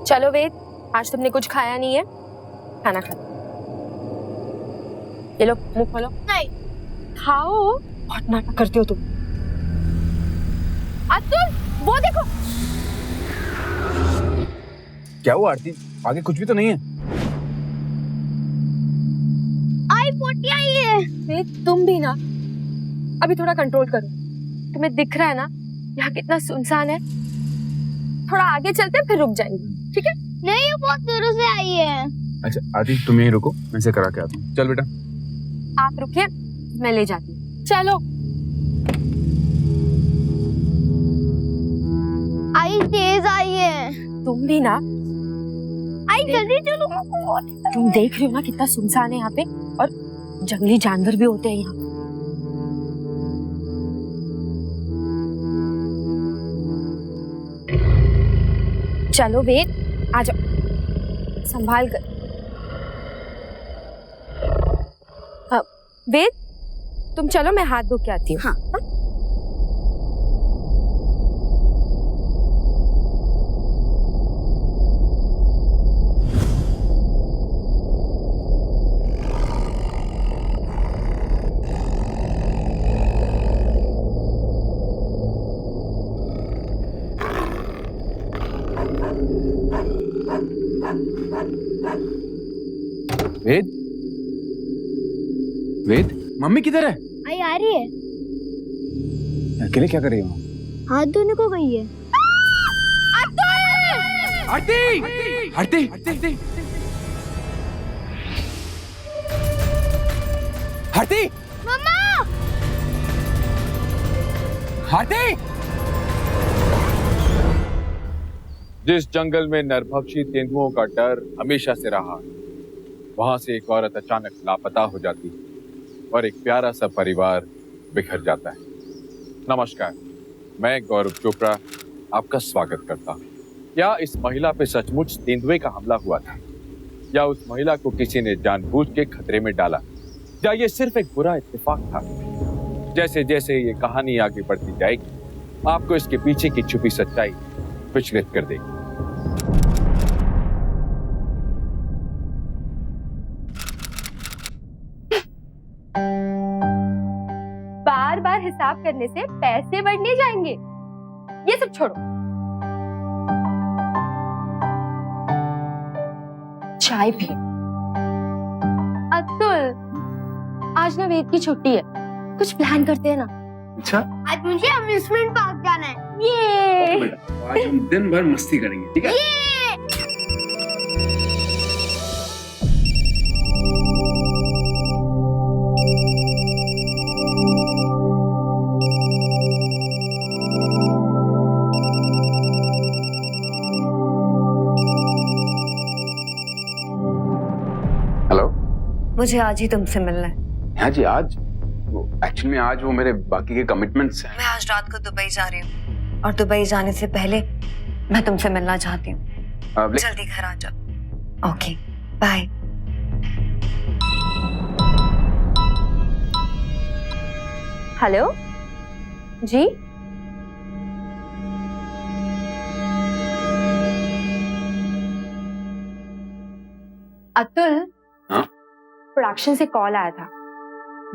चलो वेद, आज तुमने कुछ खाया नहीं है, खाना खा। ये लो, मुंह खोलो। नहीं। खाओ, बहुत नाटक करती हो तुम। अतुल, वो देखो। क्या हुआ आरती? आगे कुछ भी तो नहीं है। आई पोटी आई है। वेद, तुम भी ना अभी थोड़ा कंट्रोल करो। तुम्हें दिख रहा है ना यहाँ कितना सुनसान है। थोड़ा आगे चलते हैं, फिर रुक जाएंगे, ठीक है? नहीं, बहुत दूर से आई है। अच्छा आरती, तुम यहीं रुको, मैं इसे करा के आता हूँ। चल बेटा। आप रुकिए, मैं ले जाती हूँ। चलो। आई तेज आई है। तुम भी ना। आई जल्दी चलो। तुम देख रहे हो ना कितना सुनसान है यहाँ पे, और जंगली जानवर भी होते हैं यहाँ। चलो वेद, आ जाओ, संभाल कर। हाँ, वेद तुम चलो, मैं हाथ धो के आती हूँ। हाँ। वेद, वेद, मम्मी किधर है? आई आ रही है। अकेले क्या कर रही हो? हाथ धोने को गई है। आरती! आरती! आरती! आरती! मम्मा! आरती! जिस जंगल में नरभक्षी तेंदुओं का डर हमेशा से रहा, वहां से एक औरत अचानक लापता हो जाती है और एक प्यारा सा परिवार बिखर जाता है। नमस्कार, मैं गौरव चोपड़ा आपका स्वागत करता हूँ। क्या इस महिला पे सचमुच तेंदुए का हमला हुआ था, या उस महिला को किसी ने जानबूझ के खतरे में डाला, या ये सिर्फ एक बुरा इत्तेफाक था? जैसे जैसे ये कहानी आगे बढ़ती जाएगी, आपको इसके पीछे की छुपी सच्चाई विचलित कर देगी। बार बार हिसाब करने से पैसे बढ़ने जाएंगे। ये सब छोड़ो, चाय पियो। अतुल, आज ना वेद की छुट्टी है, कुछ प्लान करते हैं ना। अच्छा, आज मुझे अम्यूजमेंट पार्क जाना है। ये बेटा, आज हम दिन भर मस्ती करेंगे, ठीक है? हेलो। मुझे आज ही तुमसे मिलना है। हाँ जी, आज एक्चुअली में आज वो मेरे बाकी के कमिटमेंट्स हैं। मैं आज रात को दुबई जा रही हूँ, और दुबई जाने से पहले मैं तुमसे मिलना चाहती हूँ। जल्दी घर आ जाओ। Okay, bye. हेलो जी। अतुल, हाँ? प्रोडक्शन से कॉल आया था,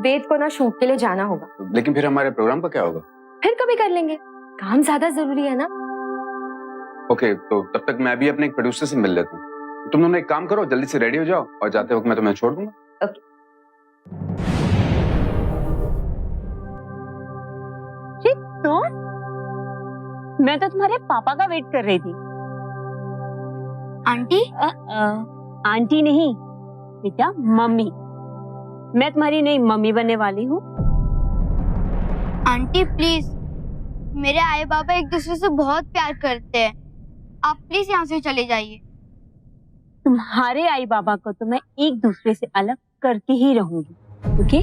वेद को ना शूट के लिए जाना होगा। लेकिन फिर हमारे प्रोग्राम का क्या होगा? फिर कभी कर लेंगे, काम ज्यादा जरूरी है ना। ओके, तो तब तक मैं भी अपने एक प्रोड्यूसर से मिल लेता हूँ। तुम दोनों एक काम करो, जल्दी से रेडी हो जाओ, और जाते वक्त मैं तुम्हें छोड़ दूंगा। ओके। तो मैं तो तुम्हारे पापा का वेट कर रही थी। आंटी? आंटी नहीं बेटा, मम्मी। मैं तुम्हारी नई मम्मी बनने वाली हूँ। आंटी प्लीज, मेरे आए बाबा एक दूसरे से बहुत प्यार करते हैं, आप प्लीज यहाँ से चले जाइए। तुम्हारे आई बाबा को तो मैं एक दूसरे से अलग करके ही रहूंगी, ओके?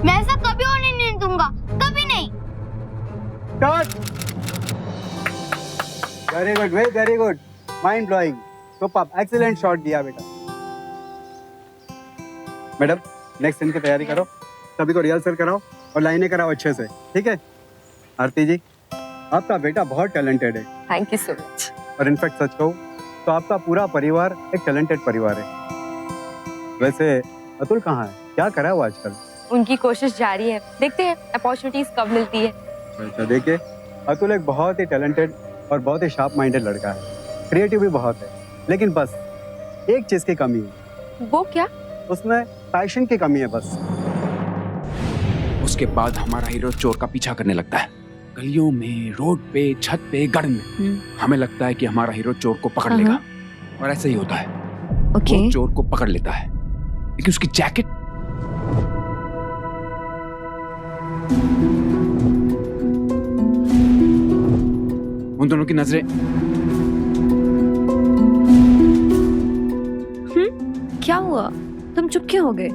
मैं ऐसा कभी होने नहीं दूंगा, कभी नहीं। Very good, very good, mind blowing, super, excellent shot दिया बेटा। मैडम, नेक्स्ट सीन की तैयारी करो, सभी को रिहर्सल कराओ और लाइनें कराओ अच्छे से, ठीक है? आरती जी, आपका बेटा बहुत टैलेंटेड है। Thank you so much. और इनफैक्ट सच कहूँ तो आपका पूरा परिवार एक टैलेंटेड परिवार है। वैसे अतुल कहाँ है, क्या कर रहा है वो आजकल? उनकी कोशिश जारी है, देखते हैं अपॉर्चुनिटीज कब मिलती है। अच्छा देखिए, अतुल एक बहुत ही टैलेंटेड और बहुत ही शार्प माइंडेड लड़का है, क्रिएटिव भी बहुत है, लेकिन बस एक चीज की कमी है। वो क्या? उसमें पैशन की कमी है बस। उसके बाद हमारा हीरो चोर का पीछा करने लगता है, गलियों में, रोड पे, छत पे, गार्डन में। हमें लगता है कि हमारा हीरो चोर को पकड़ लेगा, और ऐसा ही होता है। वो चोर को पकड़ लेता है, लेकिन उसकी जैकेट उन दोनों की नजरें क्या हुआ, तुम चुप क्यों हो गए?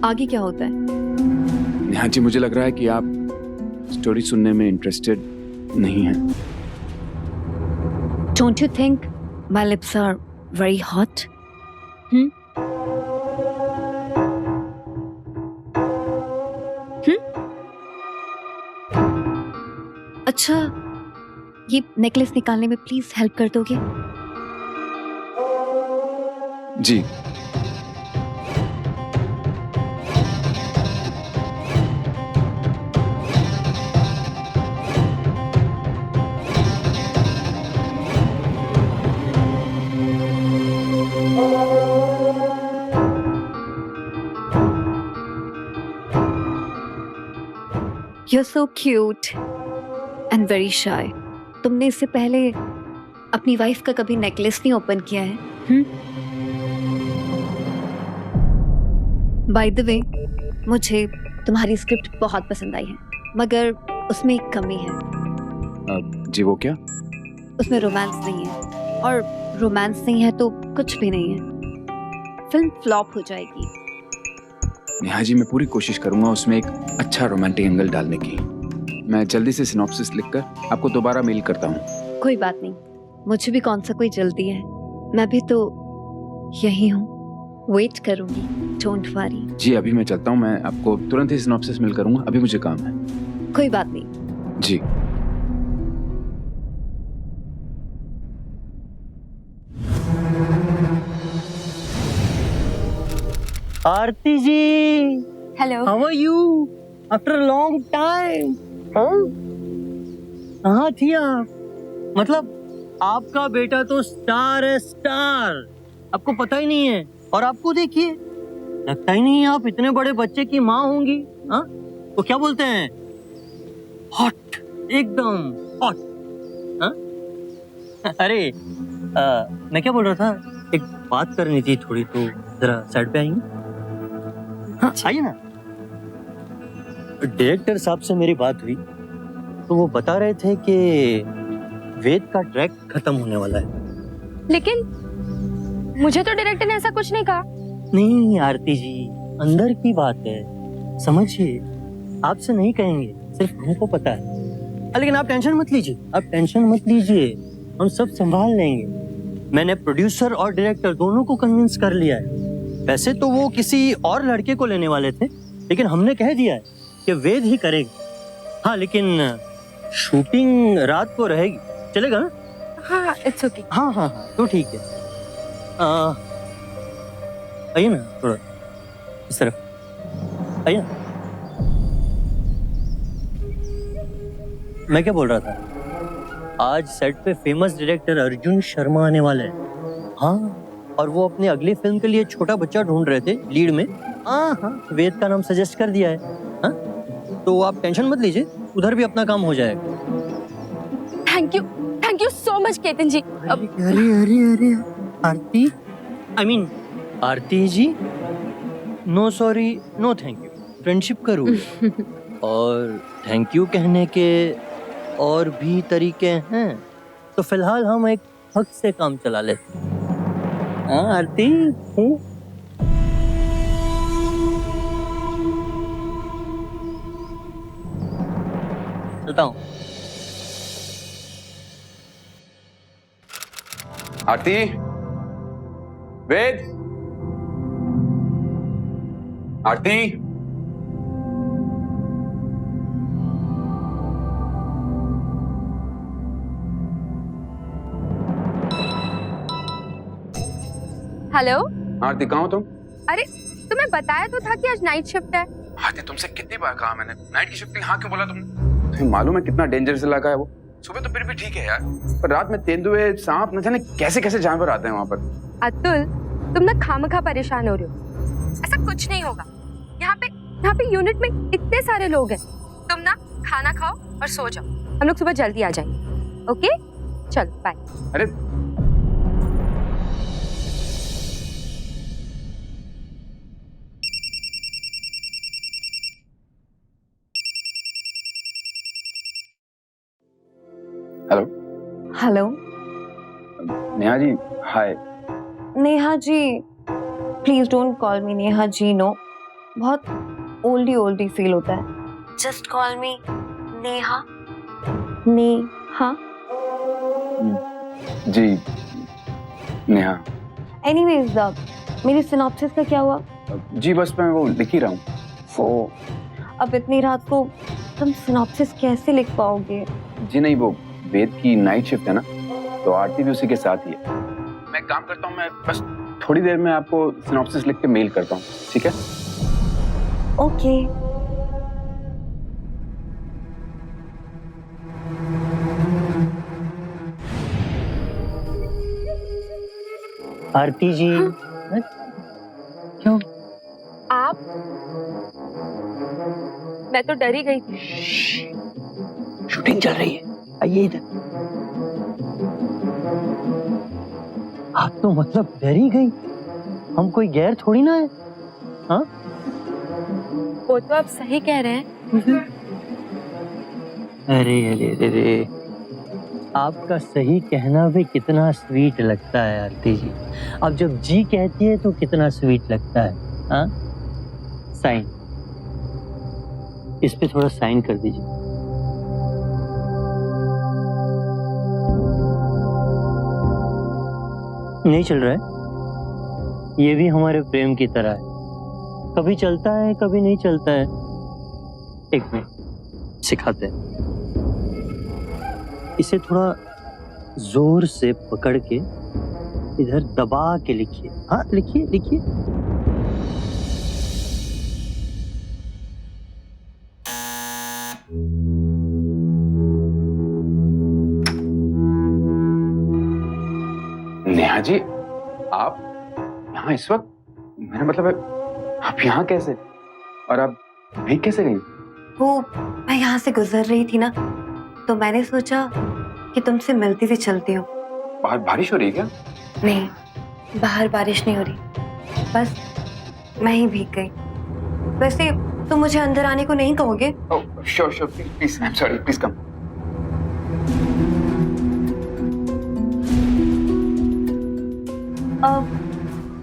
आगे क्या होता है? नेहा जी, मुझे लग रहा है कि आप स्टोरी सुनने में इंटरेस्टेड नहीं हैं। Don't you think my lips are very hot? अच्छा, ये नेकलेस निकालने में प्लीज हेल्प कर दोगे? जी। You're so cute and very shy. तुमने इससे पहले अपनी वाइफ का कभी नेकलेस नहीं ओपन किया है? By the way, मुझे तुम्हारी स्क्रिप्ट बहुत पसंद आई है, मगर उसमें एक कमी है। जी, वो क्या? उसमें रोमांस नहीं है, और रोमांस नहीं है तो कुछ भी नहीं है। फिल्म फ्लॉप हो जाएगी। नेहा जी, मैं पूरी कोशिश करूंगा उसमें एक अच्छा रोमांटिक एंगल डालने की। मैं जल्दी से सिनॉप्सिस लिखकर आपको दोबारा मेल करता हूँ। कोई बात नहीं, मुझे भी कौन सा कोई जल्दी है, मैं भी तो यही हूँ, वेट करूंगी। Don't worry. जी, अभी मैं चलता हूँ, मैं आपको तुरंत ही सिनॉप्सिस मेल करूंगा, अभी मुझे काम है। कोई बात नहीं। जी। Aarti ji, hello. How are you after a long time? कहाँ थी आप? मतलब आपका बेटा तो स्टार है, स्टार, आपको पता ही नहीं है। और आपको देखिए, लगता ही नहीं है आप इतने बड़े बच्चे की माँ होंगी। हाँ, वो क्या बोलते हैं, हॉट, एकदम हॉट। हाँ? अरे मैं क्या बोल रहा था, एक बात करनी थी थोड़ी, तो जरा साइड पे आएंगे? हाँ आइए ना। डायरेक्टर साहब से मेरी बात हुई तो वो बता रहे थे कि वेद का ट्रैक खत्म होने वाला है। लेकिन मुझे तो डायरेक्टर ने ऐसा कुछ नहीं कहा। नहीं आरती जी, अंदर की बात है, समझिए, आपसे नहीं कहेंगे, सिर्फ हमको पता है। लेकिन आप टेंशन मत लीजिए, आप टेंशन मत लीजिए, हम सब संभाल लेंगे। मैंने प्रोड्यूसर और डायरेक्टर दोनों को कन्विंस कर लिया है। वैसे तो वो किसी और लड़के को लेने वाले थे, लेकिन हमने कह दिया है कि वेद ही करेगा। हाँ, लेकिन शूटिंग रात को रहेगी, चलेगा ना? हाँ, इट्स ओके। हाँ हाँ हाँ, तो ठीक है। आइए ना थोड़ा इस तरफ आइए ना। मैं क्या बोल रहा था, आज सेट पे फेमस डायरेक्टर अर्जुन शर्मा आने वाले हैं। हाँ, और वो अपनी अगली फिल्म के लिए छोटा बच्चा ढूंढ रहे थे लीड में। हाँ हाँ, वेद का नाम सजेस्ट कर दिया है। हाँ, तो आप टेंशन मत लीजिए, उधर भी अपना काम हो जाएगा। Thank you so much Ketan ji. अरे अरे अरे Aarti, I mean Aarti ji, no sorry no thank you, friendship का रूल है। और थैंक यू कहने के और भी तरीके हैं, तो फिलहाल हम एक हक से काम चला लेते हैं। हाँ आरती, चलता हूँ। आरती, वेद, आरती, हेलो आरती कहाँ हो तुम? अरे तुम्हें बताया तो था कि आज नाइट शिफ्ट है। आरती तुमसे कितनी बार कहा मैंने, नाइट की शिफ्ट हाँ क्यों बोला तुमने? तुम्हें मालूम है कितना डेंजरस इलाका है वो? सुबह तो फिर भी ठीक है यार, पर रात में तेंदुए, सांप, न जाने कैसे कैसे जानवर आते हैं वहाँ पर। अतुल तुम ना खामखा परेशान हो रहे हो, ऐसा कुछ नहीं होगा। यहाँ पे यूनिट में इतने सारे लोग हैं। तुम ना खाना खाओ और सो जाओ, हम लोग सुबह जल्दी आ जाएंगे। ओके चलो बाय। अरे hello hello Neha ji, hi. Neha ji, please don't call me Neha ji, no, बहुत ओल्डी फील होता है। Just call me Neha. Neha ji Neha. Anyways, मेरी सिनॉप्सिस का क्या हुआ? जी बस मैं वो लिख ही रहा हूँ। वो अब इतनी रात को तुम सिनॉप्सिस कैसे लिख पाओगे? जी नहीं, वो वेद की नाइट शिफ्ट है ना, तो आरती भी उसी के साथ ही है। मैं काम करता हूँ, मैं बस थोड़ी देर में आपको सिनॉप्सिस लिख के मेल करता हूँ, ठीक है? ओके। आरती जी, क्यों? आप? मैं तो डर ही गई थी। शूटिंग चल रही है, आइए इधर। आप तो मतलब डर ही गई, हम कोई गैर थोड़ी ना है। हाँ वो तो आप सही कह रहे हैं। अरे अरे अरे, आपका सही कहना भी कितना स्वीट लगता है आरती जी। अब जब जी कहती है तो कितना स्वीट लगता है। हाँ, साइन इस पे थोड़ा साइन कर दीजिए। नहीं चल रहा है, ये भी हमारे प्रेम की तरह है, कभी चलता है कभी नहीं चलता है। एक मिनट सिखाते हैं, इसे थोड़ा जोर से पकड़ के इधर दबा के लिखिए। हाँ लिखिए लिखिए। नेहा जी, आप यहाँ इस वक्त? मेरा मतलब है आप यहाँ कैसे, और आप वहीं कैसे गई? वो मैं यहाँ से गुजर रही थी ना, तो मैंने सोचा कि तुमसे मिलती हुई चलती हूँ। बाहर बारिश हो रही है क्या? नहीं, बाहर बारिश नहीं हो रही, बस मैं ही भीग गई। वैसे तुम मुझे अंदर आने को नहीं कहोगे? Oh sure sure, please, I am sorry, please come.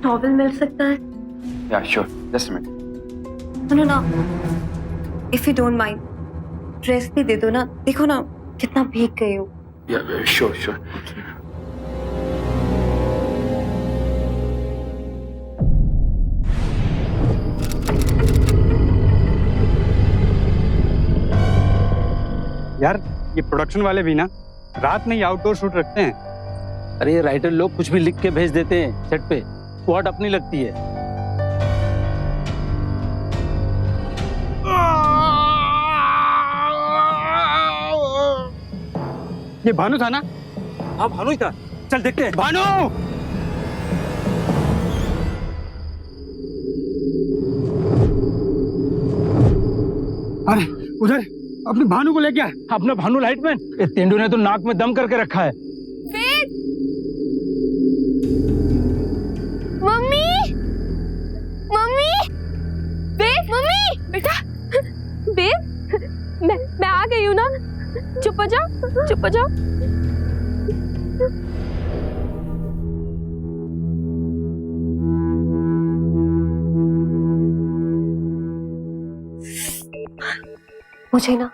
Towel मिल सकता है? Yeah sure, just a minute. सुनो ना, if you don't mind, dress भी दे दो ना, देखो ना कितना भीग गई हो। या श्योर श्योर। यार ये प्रोडक्शन वाले भी ना रात में ही आउटडोर शूट रखते हैं। अरे ये राइटर लोग कुछ भी लिख के भेज देते हैं सेट पे, वाट अपनी लगती है। ये भानु था ना? हाँ भानु ही था, चल देखते हैं। भानु! अरे उधर अपने भानु को लेके आ। अपना भानु लाइटमैन, ये तेंदु ने तो नाक में दम करके रखा है। वेद! मम्मी! मम्मी! वेद! मम्मी! बेटा! वेद! मैं आ गई हूँ ना, चुप हो जाओ, चुप हो जाओ। मुझे ना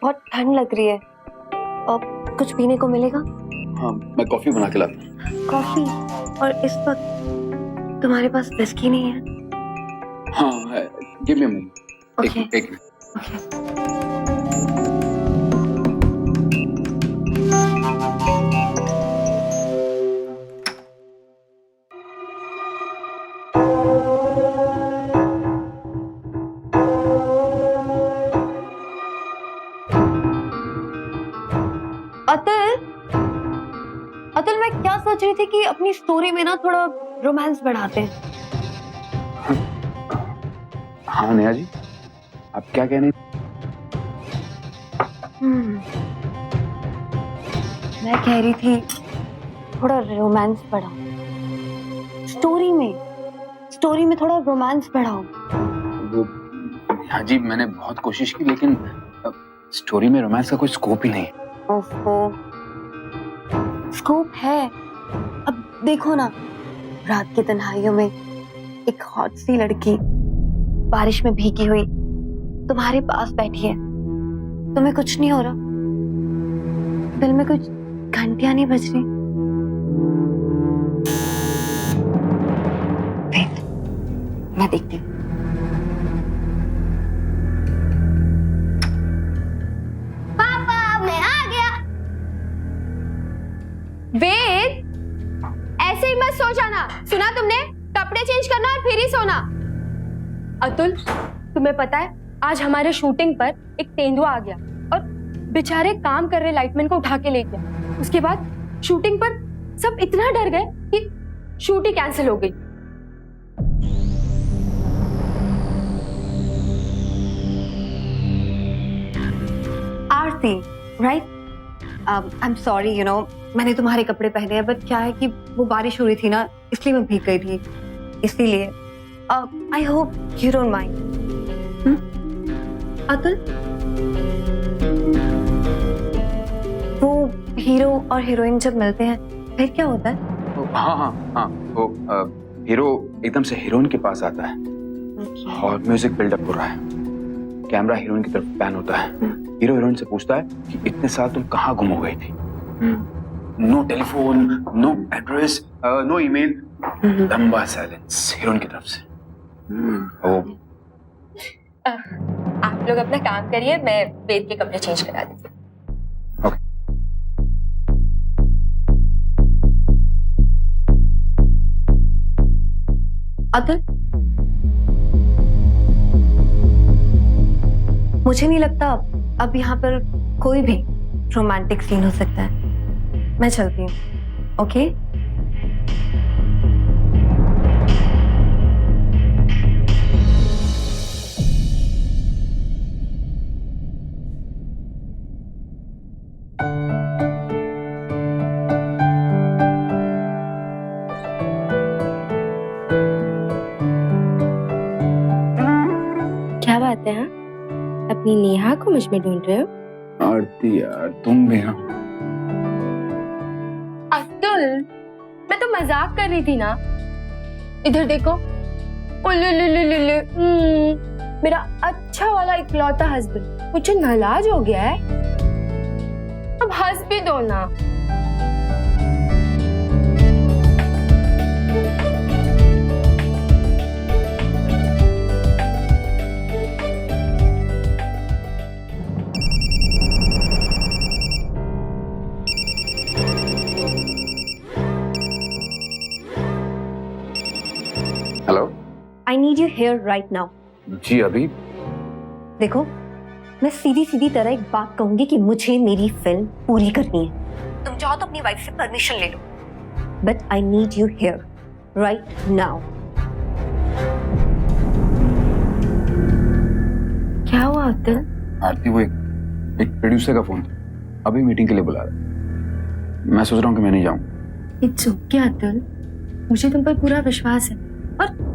बहुत ठंड लग रही है, और कुछ पीने को मिलेगा? हाँ, मैं कॉफी बना के लाता हूँ। कॉफी? और इस वक्त तुम्हारे पास विस्की नहीं है? हाँ, give me a minute. Okay. एक मिनट। अतुल, अतुल मैं क्या सोच रही थी कि अपनी स्टोरी में ना थोड़ा रोमांस बढ़ाते हैं। हाँ नेहा जी, आप क्या कह रही? मैं कह रही थी थोड़ा रोमांस बढ़ाओ स्टोरी में थोड़ा रोमांस बढ़ाओ। वो हाँ जी, मैंने बहुत कोशिश की लेकिन स्टोरी में रोमांस का कोई स्कोप ही नहीं। ओहो, स्कोप है। अब देखो ना, रात की तन्हाइयों में एक हॉट सी लड़की बारिश में भीगी हुई तुम्हारे पास बैठी है, तुम्हें कुछ नहीं हो रहा, दिल में कुछ घंटियां नहीं बज रही। वेट, मैं देखती हूँ। पापा मैं आ गया। वेद, ऐसे ही मत सो जाना, सुना तुमने? कपड़े चेंज करना और फिर ही सोना। अतुल, तुम्हें पता है आज हमारे शूटिंग पर एक तेंदुआ आ गया और बेचारे काम कर रहे लाइटमैन को उठा के ले गया। उसके बाद शूटिंग पर सब इतना डर गए कि शूट ही कैंसिल हो गई। Aarti, right? I am sorry, you know, मैंने तुम्हारे कपड़े पहने हैं, बट क्या है कि वो बारिश हो रही थी ना, इसलिए मैं भीग गई थी, इसीलिए। I hope you don't mind. Atul, वो हीरो और हीरोइन जब मिलते हैं फिर क्या होता है? हाँ, वो हीरो एकदम से हीरोइन के पास आता है और म्यूजिक बिल्डअप हो रहा है, कैमरा हीरोइन की तरफ पैन होता है। हीरो हीरोइन से पूछता है कि इतने साल तुम कहाँ गुम हो गई थी। No telephone, no address, no email, लंबा साइलेंस हीरोइन की तरफ से। आप लोग अपना काम करिए, मैं वेद के कपड़े चेंज करा देती हूँ। अतुल, मुझे नहीं लगता अब यहाँ पर कोई भी रोमांटिक सीन हो सकता है। मैं चलती हूँ, ओके? क्या बात है? हाँ, अपनी नेहा को मुझ में ढूंढ रहे हो? आरती यार, तुम भी। हाँ अतुल, मैं तो मजाक कर रही थी ना। इधर देखो, मेरा अच्छा वाला इकलौता हस्बैंड मुझे नाराज हो गया है। अब हंस भी दो ना। Hello, I need you here right now. जी अभी। देखो, मैं सीधी सीधी तरह एक बात कहूंगी कि मुझे मेरी फिल्म पूरी करनी है। तुम चाहो तो अपनी वाइफ से परमिशन ले लो, but I need you here right now. क्या हुआ अतुल? आरती, वो एक प्रोड्यूसर का फोन था, अभी मीटिंग के लिए बुला रहा है। मैं सोच रहा हूँ कि मैं नहीं जाऊँ। इट्स ओके अतुल, मुझे तुम पर पूरा विश्वास है और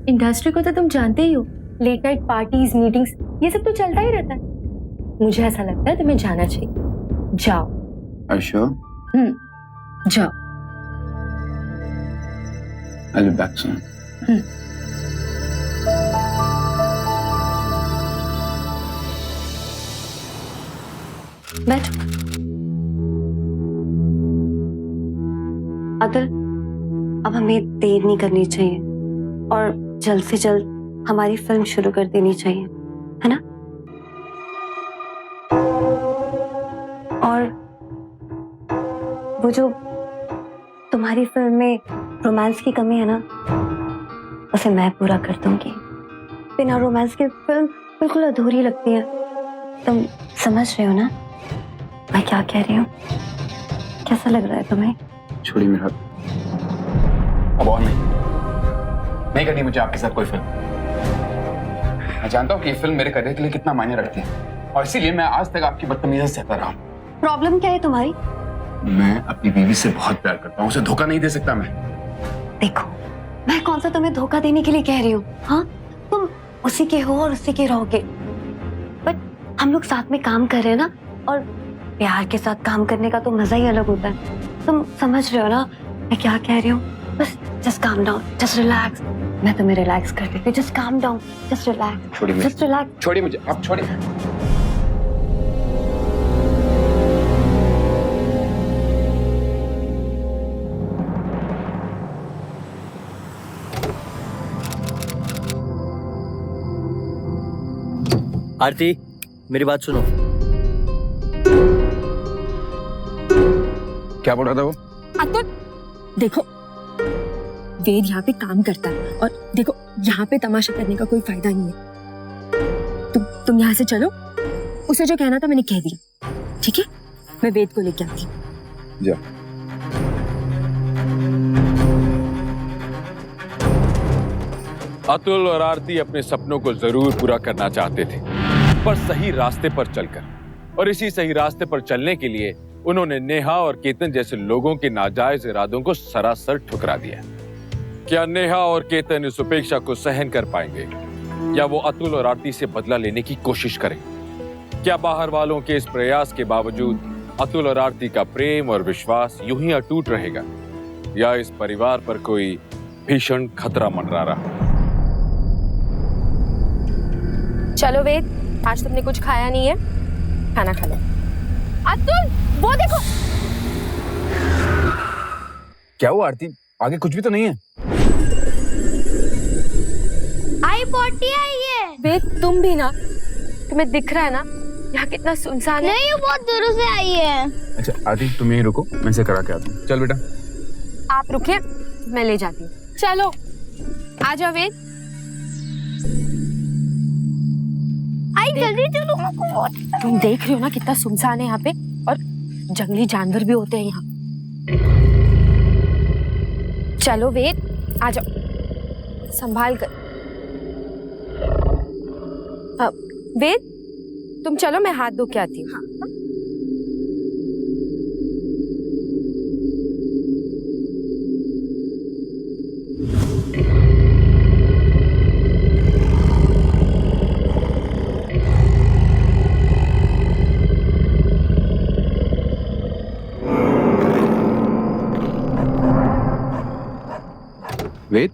इंडस्ट्री को तो तुम जानते ही हो, लेट नाइट पार्टीज, मीटिंग्स, ये सब तो चलता ही रहता है। मुझे ऐसा लगता है तुम्हें जाना चाहिए। जाओ। Sure? जाओ। I'll be back soon. बैठ। अतुल, अब हमें देर नहीं करनी चाहिए और जल्द से जल्द हमारी फिल्म शुरू कर देनी चाहिए, है ना? और वो जो तुम्हारी फिल्म में रोमांस की कमी है ना, उसे मैं पूरा कर दूंगी। बिना रोमांस की फिल्म बिल्कुल अधूरी लगती है, तुम समझ रहे हो ना? मैं क्या कह रही हूँ? कैसा लग रहा है तुम्हें? छोड़िए मेरा हाथ। अब और नहीं करनी मुझे आपके साथ कोई फिल्म। मैं जानता हूँ कि ये फिल्म मेरे करियर के लिए कितना मायने रखती है और इसीलिए मैं आज तक आपकी बदतमीजी सहता रहा हूँ। प्रॉब्लम क्या है तुम्हारी? मैं अपनी बीवी से बहुत प्यार करता हूँ, उसे धोखा नहीं दे सकता मैं। देखो, मैं कौन सा तुम्हें धोखा देने के लिए कह रही हूँ? हाँ, तुम उसी के हो और उसी के रहोगे। बट हम लोग साथ में काम कर रहे हैं ना, और प्यार के साथ काम करने का तो मजा ही अलग होता है। तुम समझ रहे हो ना मैं क्या कह रही हूँ? बस just calm down, just relax. मैं तुम्हें रिलैक्स कर देती हूँ। Just calm down, just relax, छोड़िए मुझे, जस्ट रिलैक्स। छोड़िए मुझे, आप छोड़िए। आरती, मेरी बात सुनो। क्या बोल रहा था वो? अतुल, देखो वेद यहाँ पे काम करता है और देखो यहाँ पे तमाशा करने का कोई फायदा नहीं है। तुम यहाँ से चलो। उसे जो कहना था मैंने कह दिया, ठीक है? मैं वेद को लेके आती हूँ। जा। अतुल और आरती अपने सपनों को जरूर पूरा करना चाहते थे, पर सही रास्ते पर चलकर, और इसी सही रास्ते पर चलने के लिए उन्होंने नेहा और केतन जैसे लोगों के नाजायज इरादों को सरासर ठुकरा दिया। क्या नेहा और केतन इस उपेक्षा को सहन कर पाएंगे, या वो अतुल और आरती से बदला लेने की कोशिश करेंगे? क्या बाहर वालों के इस प्रयास के बावजूद अतुल और आरती का प्रेम और विश्वास यूं ही अटूट रहेगा, या इस परिवार पर कोई भीषण खतरा मंडरा रहा? चलो वेद, आज तुमने कुछ खाया नहीं है, खाना खा लो। अतुल, वो देखो। क्या हुआ आरती? आगे कुछ भी तो नहीं है। आई पोटी आई है। वेद, तुम भी ना, तुम्हें दिख रहा है ना यहाँ कितना सुनसान है? नहीं, वो बहुत दूर से आई है। अच्छा आरती, तुम यहीं रुको, मैं इसे करा के आता हूँ। चल बेटा। आप रुकिए, मैं ले जाती हूँ। चलो आ जाओ वेद। आई जल्दी चलो। तुम देख रहे हो ना कितना सुनसान है यहाँ पे, और जंगली जानवर भी होते हैं यहाँ। चलो वेद, आ जाओ, संभाल कर। वेद, तुम चलो, मैं हाथ धो के आती हूँ। वेद,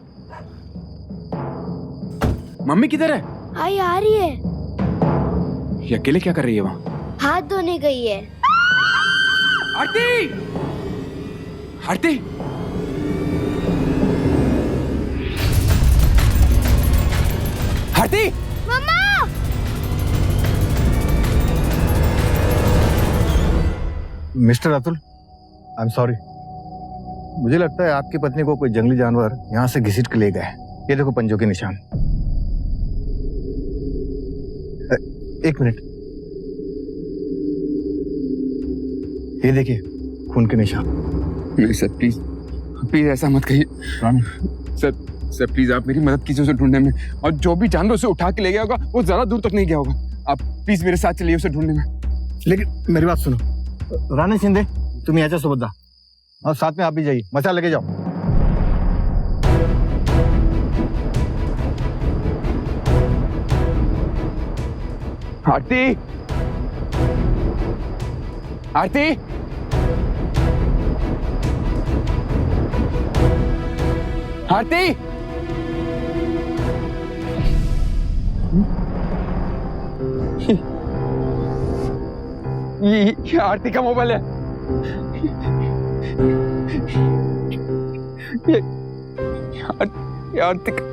मम्मी किधर है? आई आ रही है। ये अकेले क्या कर रही है वहाँ? हाथ धोने गई है। Aarti! Aarti! Aarti! Mamma! Mister Atul, I am sorry. मुझे लगता है आपकी पत्नी को कोई जंगली जानवर यहाँ से घसीट के ले गए। ये देखो पंजों के निशान। एक मिनट, ये देखिए खून के निशान। नहीं सर, प्लीज प्लीज ऐसा मत कहिए। सर प्लीज आप मेरी मदद कीजिए उसे ढूंढने में, और जो भी जानवर उसे उठा के ले गया होगा वो ज्यादा दूर तक नहीं गया होगा। आप प्लीज मेरे साथ चलिए उसे ढूंढने में। लेकिन मेरी बात सुनो, रानी शिंदे, तुम याच्या सोबत जा और साथ में आप भी जाइए, मचा लेके जाओ। आरती! आरती! आरती! ये आरती का मोबाइल है। ये आरती का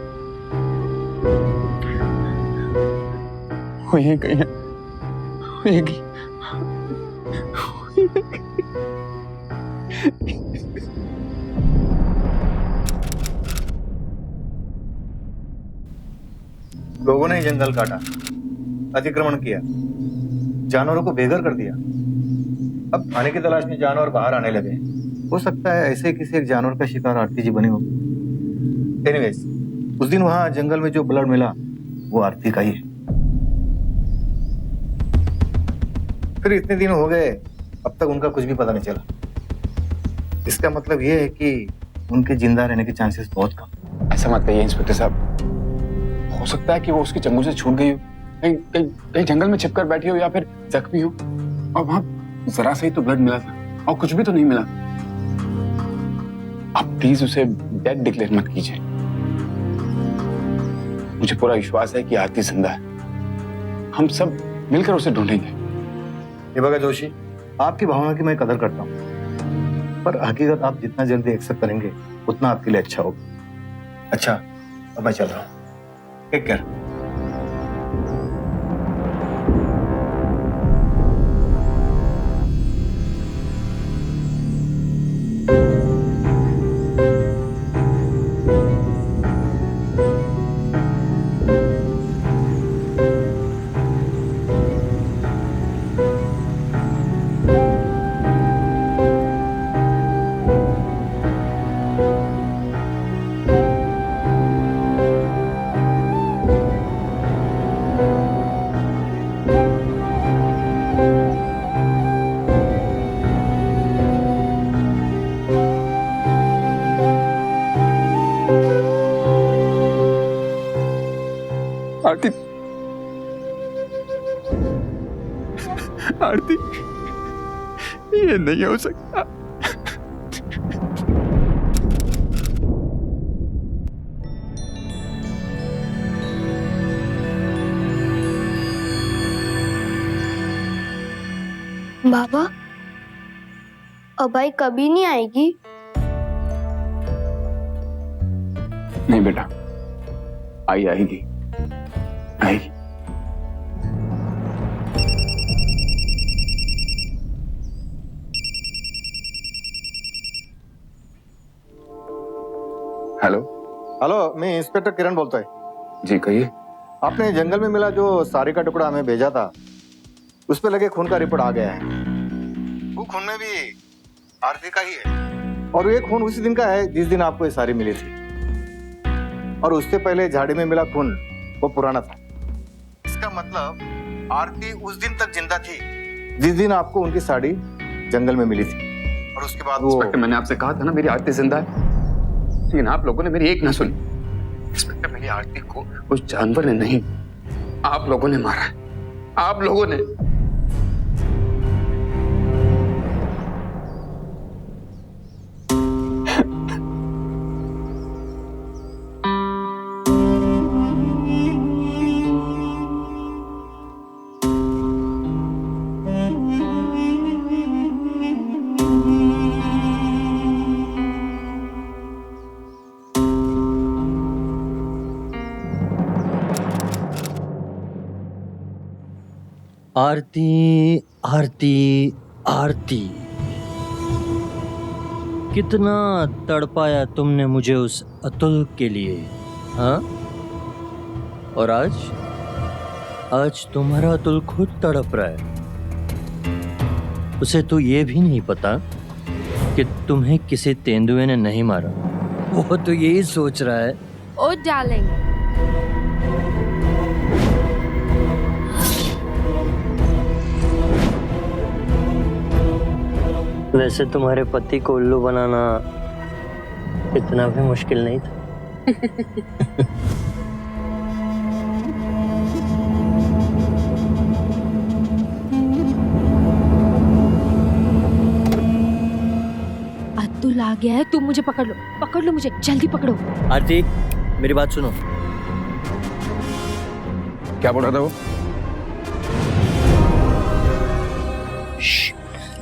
वो ये कहीं है, वो ये कहीं। लोगों ने जंगल काटा, अतिक्रमण किया, जानवरों को बेघर कर दिया। अब खाने की तलाश में जानवर बाहर आने लगे। हो सकता है ऐसे किसी एक जानवर का शिकार आरती जी बनी हो। एनीवेज, उस दिन वहां जंगल में जो ब्लड मिला वो आरती का ही है। फिर इतने दिन हो गए, अब तक उनका कुछ भी पता नहीं चला। इसका मतलब ये है कि उनके जिंदा रहने के चांसेस बहुत कम। ऐसा मत कहिए इंस्पेक्टर साहब, हो सकता है कि वो उसके चंगुल से छूट गई हो, कहीं कहीं कहीं जंगल में छिपकर बैठी हो या फिर जख्मी हो, और वहां जरा सा ही तो ब्लड मिला था और कुछ भी तो नहीं मिला। आप प्लीज उसे डेड डिक्लेयर मत कीजिए। मुझे पूरा विश्वास है कि आरती जिंदा है। हम सब मिलकर उसे ढूंढेंगे। ये बघा जोशी, आपकी भावना की मैं कदर करता हूँ, पर हकीकत आप जितना जल्दी एक्सेप्ट करेंगे उतना आपके लिए अच्छा होगा। अच्छा, अब मैं चल रहा हूँ। Take care. आरती, आरती, ये नहीं हो सकता। बाबा, अबाई कभी नहीं आएगी? नहीं बेटा, आएगी। हेलो हेलो, मैं इंस्पेक्टर किरण बोलता है। जी कहिए। आपने जंगल में मिला जो साड़ी का टुकड़ा हमें भेजा था, उस पे लगे खून का रिपोर्ट आ गया है। वो खून में भी आरती का ही है, और ये खून उसी दिन का है जिस दिन आपको ये साड़ी मिली थी, और उससे पहले झाड़ी में मिला खून वो पुराना था। इसका मतलब आरती उस दिन तक जिंदा थी जिस दिन आपको उनकी साड़ी जंगल में मिली थी, और उसके बाद वो। इंस्पेक्टर, मैंने आपसे कहा था ना मेरी आरती जिंदा है, लेकिन आप लोगों ने मेरी एक ना सुनी। इंस्पेक्टर, मेरी आरती को उस जानवर ने नहीं, आप लोगों ने मारा है। आप लोगों ने। आरती, आरती, आरती, कितना तड़पाया तुमने मुझे उस अतुल के लिए, हाँ? और आज तुम्हारा अतुल खुद तड़प रहा है। उसे तो ये भी नहीं पता कि तुम्हें किसी तेंदुए ने नहीं मारा। वो तो यही सोच रहा है। ओ डार्लिंग, वैसे तुम्हारे पति को उल्लू बनाना इतना भी मुश्किल नहीं था। अतुल आ गया है, तुम मुझे पकड़ लो मुझे, जल्दी पकड़ो। आरती, मेरी बात सुनो। क्या बोल रहा था वो?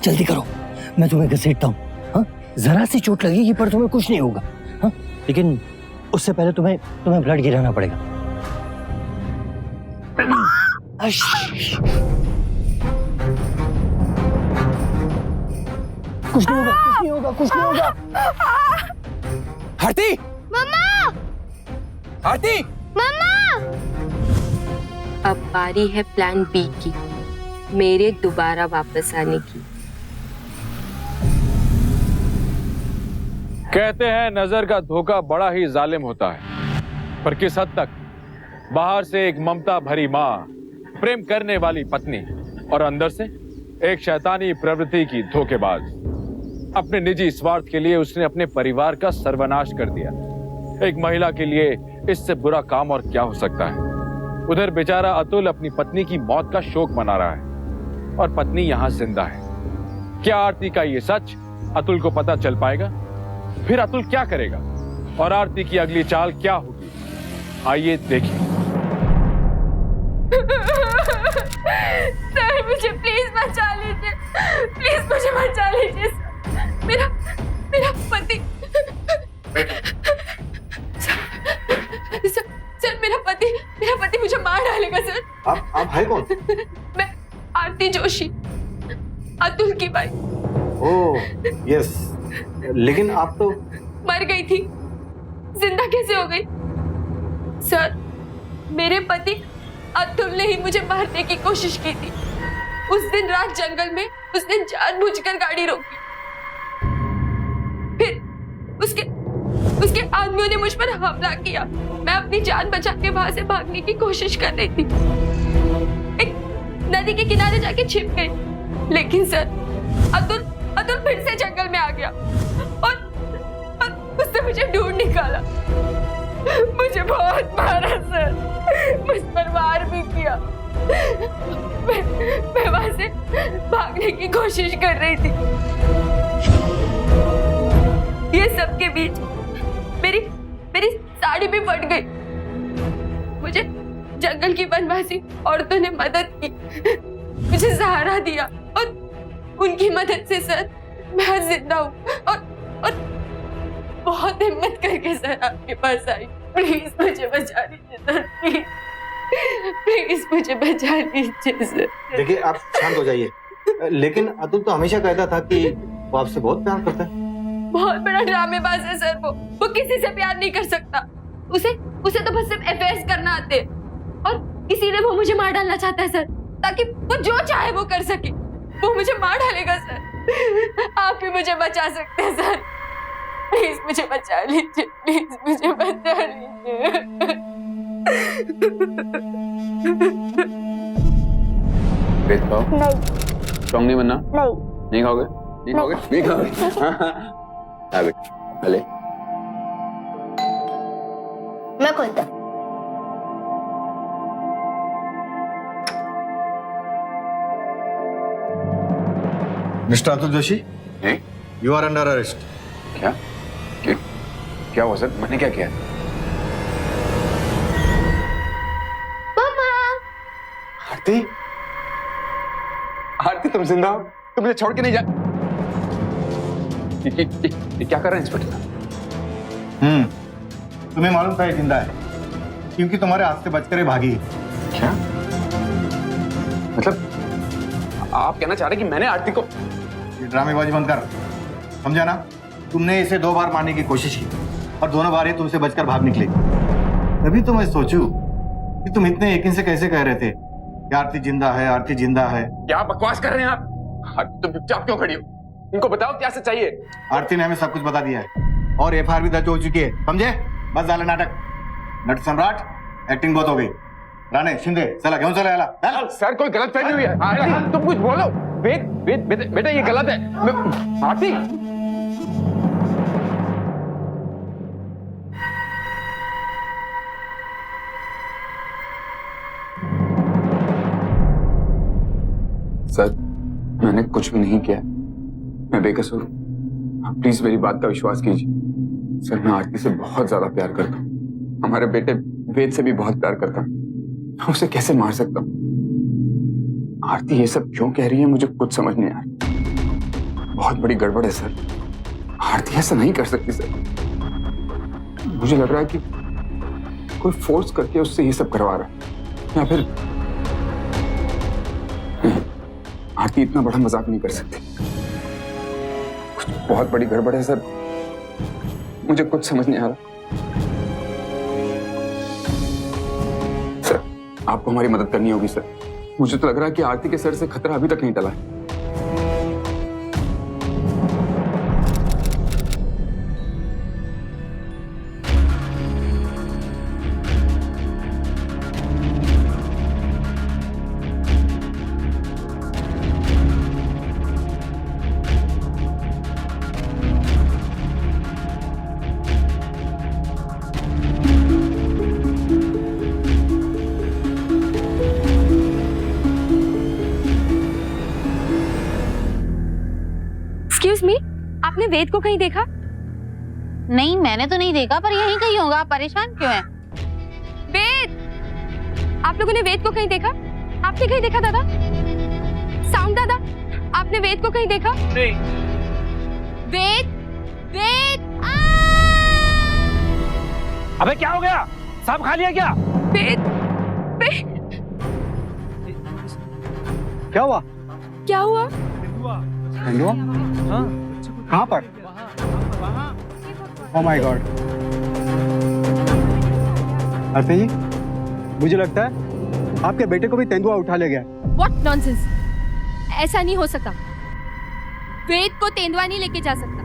जल्दी करो, मैं तुम्हें घसीटता हूँ। हाँ, जरा सी चोट लगेगी पर तुम्हें कुछ नहीं होगा। हाँ, लेकिन उससे पहले तुम्हें ब्लड गिराना पड़ेगा। कुछ नहीं होगा। आरती, मम्मा, आरती, मम्मा। अब बारी है प्लान बी की, मेरे दोबारा वापस आने की। कहते हैं नजर का धोखा बड़ा ही जालिम होता है, पर किस हद तक? बाहर से एक ममता भरी माँ, प्रेम करने वाली पत्नी, और अंदर से एक शैतानी प्रवृत्ति की धोखेबाज। अपने निजी स्वार्थ के लिए उसने अपने परिवार का सर्वनाश कर दिया। एक महिला के लिए इससे बुरा काम और क्या हो सकता है। उधर बेचारा अतुल अपनी पत्नी की मौत का शोक मना रहा है और पत्नी यहाँ जिंदा है। क्या आरती का ये सच अतुल को पता चल पाएगा? फिर अतुल क्या करेगा और आरती की अगली चाल क्या होगी? आइए देखिए। सर मुझे प्लीज बचा लीजिए, प्लीज मुझे बचा लीजिए। मेरा मेरा पति सर मेरा पति मुझे मार डालेगा सर। आप है कौन? मैं आरती जोशी, अतुल की भाई। ओह यस, लेकिन आप तो मर गई थी, जिंदा कैसे हो गई? सर मेरे पति अतुल ने ही मुझे मारने की कोशिश की थी। उस दिन रात जंगल में उसने जानबूझकर गाड़ी रोकी। फिर उसके आदमियों ने मुझ पर हमला किया। मैं अपनी जान बचा के वहां से भागने की कोशिश कर रही थी। एक नदी के किनारे जाके छिप गई, लेकिन सर अतुल फिर से जंगल में आ गया और उसने मुझे ढूंढ निकाला। मुझे बहुत मारा सर, मुझ पर वार भी किया। मैं वहां से भागने की कोशिश कर रही थी। ये सब के बीच मेरी साड़ी भी फट गई। मुझे जंगल की वनवासी औरतों ने मदद की, मुझे सहारा दिया और उनकी मदद से सर मैं आज जिंदा हूँ और बहुत हिम्मत करके सर आपके पास आई। प्लीज मुझे बचा लीजिए सर, प्लीज मुझे बचा लीजिए सर। देखिए आप शांत हो जाइए। लेकिन अतुल तो हमेशा कहता था कि वो आपसे बहुत प्यार करता है। बहुत बड़ा ड्रामेबाज है सर वो किसी से प्यार नहीं कर सकता। उसे तो बस सिर्फ अफेयर्स करना आते हैं और इसीलिए वो मुझे मार डालना चाहता है सर, ताकि वो जो चाहे वो कर सके। वो मुझे मार डालेगा सर। आप ही मुझे बचा सकते हैं सर, प्लीज मुझे बचा लीजिए, प्लीज मुझे बचा लीजिए। भेदभाव स्ट्रॉन्ग नहीं बनना। नहीं खाओगे? नहीं खाओगे? नहीं खाओगे? हाँ बेटा भले। मैं खोलता। मिस्टर अतुल जोशी, नहीं? You are under arrest. क्या? क्या हुआ सर? मैंने क्या किया? आरती, आरती तुम जिंदा हो? तुम मुझे छोड़ के नहीं जा? ये क्या कर रहे हैं इंस्पेक्टर? तुम्हें मालूम था ये जिंदा है क्योंकि तुम्हारे हाथ से बचकर भागी। क्या मतलब आप कहना चाह रहे कि मैंने आरती को? ये ड्रामेबाजी बंद कर, समझा ना? तुमने इसे 2 बार मारने की कोशिश की और दोनों बार ये तुमसे बचकर भाग निकले। तभी तो मैं सोचूं कि तुम इतने यकीन से कैसे कह रहे थे कि आरती जिंदा है, आरती जिंदा है। क्या बकवास कर रहे हैं आप? तुम चुपचाप क्यों खड़ी हो? इनको बताओ क्या सच्चाई है। आरती ने हमें सब कुछ बता दिया है और एफआईआर भी दर्ज हो चुकी है, समझे? बस झालं नाटक। नट सम्राट एक्टिंग बहुत हो गई। राणे शिंदे चला घेऊन चला याला। सर कोई गलत फहमी हुई है। आरती तुम कुछ बोलो। वेद बेटा ये गलत है। आरती सर मैंने कुछ भी नहीं किया, मैं बेकसूर हूँ। आप प्लीज मेरी बात का विश्वास कीजिए। सर मैं आरती से बहुत ज्यादा प्यार करता हूँ, हमारे बेटे वेद से भी बहुत प्यार करता हूँ। मैं उसे कैसे मार सकता हूँ? आरती ये सब क्यों कह रही है मुझे कुछ समझ नहीं आ रहा। बहुत बड़ी गड़बड़ है सर, आरती ऐसा नहीं कर सकती सर। मुझे लग रहा है कि कोई फोर्स करके उससे ये सब करवा रहा है, या फिर आरती इतना बड़ा मजाक नहीं कर सकती। कुछ बहुत बड़ी गड़बड़ है सर, मुझे कुछ समझ नहीं आ रहा। सर आपको हमारी मदद करनी होगी सर। मुझे तो लग रहा है कि आरती के सर से खतरा अभी तक नहीं टला है। एक्सक्यूज मी, आपने वेद को कहीं देखा? नहीं, मैंने तो नहीं देखा, पर यहीं कहीं होगा। आप परेशान क्यों हैं? वेद, आप लोगों ने वेद को कहीं देखा? आपने कहीं देखा दादा? साउंड दादा, आपने वेद को कहीं देखा? नहीं। वेद, वेद, अबे क्या हो गया? सांप खा लिया क्या? वेद, वेद, क्या हुआ? क्या हुआ? तेंदुआ? कहाँ पर? Oh my God. आरती जी, मुझे लगता है आपके बेटे को भी तेंदुआ उठा ले गया। What nonsense! ऐसा नहीं हो सकता। वेद को तेंदुआ नहीं लेके जा सकता।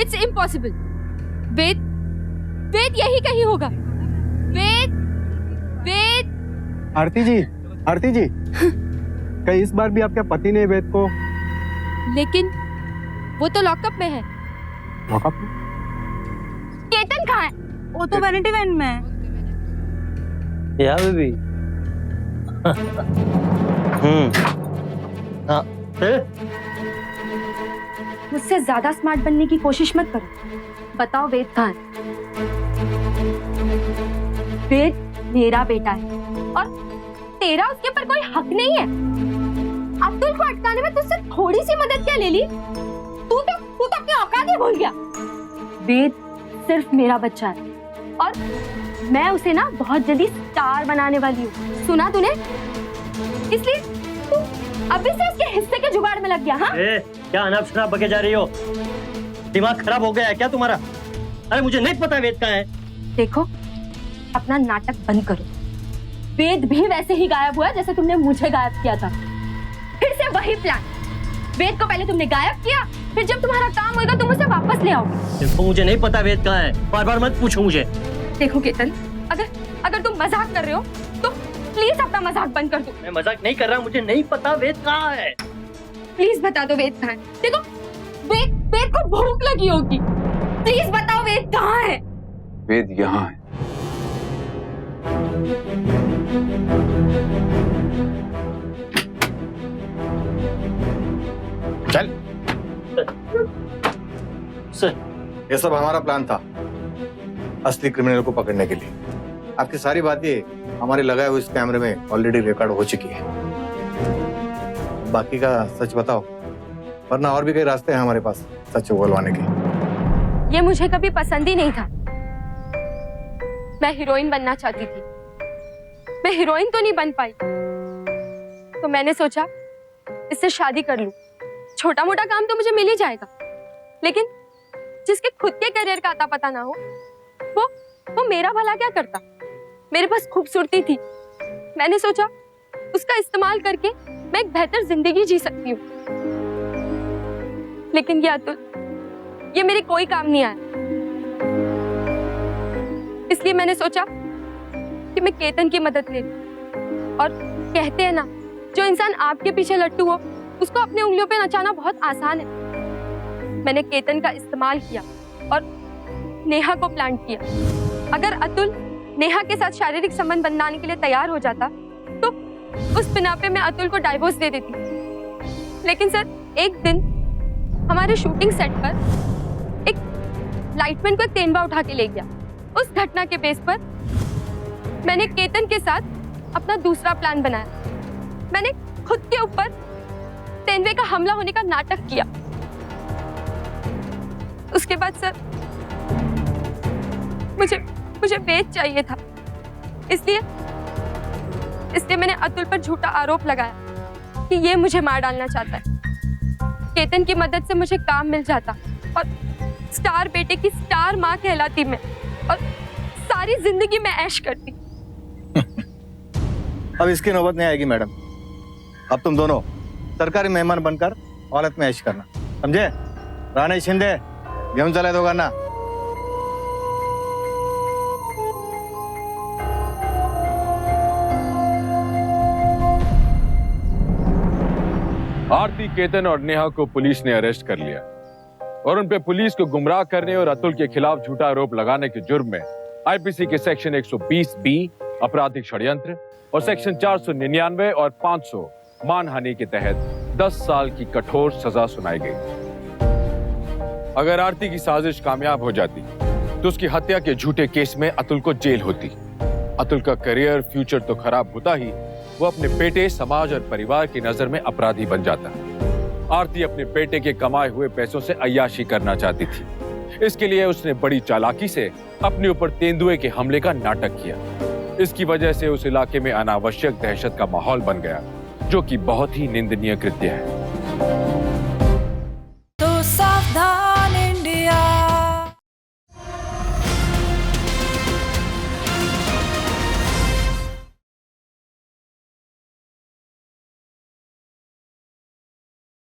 It's impossible. वेद यही कहीं होगा। वेद। आरती जी, कहीं इस बार भी आपके पति ने वेद को लेकिन वो तो लॉकअप में है। लॉकअप? केतन कहाँ है? वो तो वैनिटी वैन में है। या बेबी। हाँ। मुझसे ज्यादा स्मार्ट बनने की कोशिश मत करो। बताओ वेद कहाँ है? वेद मेरा बेटा है और तेरा उसके ऊपर कोई हक नहीं है। अब्दुल को अटकाने में तुझसे थोड़ी सी मदद क्या ले ली? तू तो अपनी औकात ही भूल गया। वेद सिर्फ मेरा बच्चा है और मैं उसे ना बहुत जल्दी स्टार बनाने वाली हूँ। सुना तूने? इसलिए तू अभी से उसके हिस्से के जुगाड़ में लग गया। हाँ? क्या अनाप शनाप बके जा रही हो? दिमाग खराब हो गया है क्या तुम्हारा? अरे मुझे नहीं पता वेद कहाँ है। देखो, अपना नाटक बंद करो। वेद भी वैसे ही गायब हुआ जैसे तुमने मुझे गायब किया था। फिर से वही प्लान। वेद को पहले तुमने गायब किया, फिर जब तुम्हारा काम होगा तुम उसे वापस ले आओगे। देखो, मुझे नहीं पता वेद कहाँ है। बार बार मत पूछो मुझे। देखो केतन, अगर तुम मजाक कर रहे हो तो प्लीज अपना मजाक बंद कर दो। मैं मजाक नहीं कर रहा, मुझे नहीं पता वेद कहाँ है। प्लीज बता दो वेद कहाँ है। देखो, वेद को भूख लगी होगी। प्लीज बताओ वेद कहाँ है। वेद यहाँ है। चल। सर, ये सब हमारा प्लान था, असली क्रिमिनल को पकड़ने के लिए। आपकी सारी बातें हमारे लगाए हुए इस कैमरे में ऑलरेडी रिकॉर्ड हो चुकी है। बाकी का सच बताओ, वरना और भी कई रास्ते हैं हमारे पास सच उगलवाने के। ये मुझे कभी पसंद ही नहीं था। मैं हीरोइन बनना चाहती थी। मैं हीरोइन तो नहीं बन पाई, तो मैंने सोचा इससे शादी कर लूं। छोटा मोटा काम तो मुझे मिल ही जाएगा, लेकिन जिसके खुद के करियर का अता पता ना हो, वो मेरा भला क्या करता? मेरे पास खूबसूरती थी। मैंने सोचा उसका इस्तेमाल करके मैं एक बेहतर जिंदगी जी सकती हूँ। लेकिन ये अतुल, ये मेरे कोई काम नहीं आया। इसलिए मैंने सोचा कि मैं केतन की मदद ले लूं। और कहते हैं ना, जो इंसान आपके पीछे लट्टू हो उसको अपनी उंगलियों पे नचाना बहुत आसान है। मैंने केतन का इस्तेमाल किया और नेहा को प्लांट किया। अगर अतुल नेहा के साथ शारीरिक संबंध बनाने के लिए तैयार हो जाता तो उस बिना पे मैं अतुल को डाइवोर्स दे देती। लेकिन सर, एक दिन हमारे शूटिंग सेट पर एक लाइटमैन को एक तेंदुआ उठा के ले गया। उस घटना के बेस पर मैंने केतन के साथ अपना दूसरा प्लान बनाया। मैंने खुद के ऊपर तेंदुए का हमला होने का नाटक किया। उसके बाद सर, मुझे वेद चाहिए था। इसलिए मैंने अतुल पर झूठा आरोप लगाया कि ये मुझे मार डालना चाहता है। केतन की मदद से मुझे काम मिल जाता और स्टार बेटे की स्टार माँ कहलाती मैं, और सारी जिंदगी में ऐश करती। अब इसकी नौबत नहीं आएगी मैडम। अब तुम दोनों सरकारी मेहमान बनकर औरत में ऐश करना, समझे? रानी शिंदे, घेऊन चला दोगा ना। आरती, केतन और नेहा को पुलिस ने अरेस्ट कर लिया और उन पे पुलिस को गुमराह करने और अतुल के खिलाफ झूठा आरोप लगाने के जुर्म में आईपीसी के सेक्शन 120 बी आपराधिक षड्यंत्र और सेक्शन 499 और 500 मानहानि के तहत 10 साल की कठोर सजा सुनाई गई। अगर आरती की साजिश कामयाब हो जाती तो उसकी हत्या के झूठे केस में अतुल को जेल होती। अतुल का करियर, फ्यूचर तो खराब होता ही, वो अपने बेटे, समाज और परिवार की नजर में अपराधी बन जाता। आरती अपने बेटे के कमाए हुए पैसों से अय्याशी करना चाहती थी। इसके लिए उसने बड़ी चालाकी से अपने ऊपर तेंदुए के हमले का नाटक किया। इसकी वजह से उस इलाके में अनावश्यक दहशत का माहौल बन गया, जो कि बहुत ही निंदनीय कृत्य है।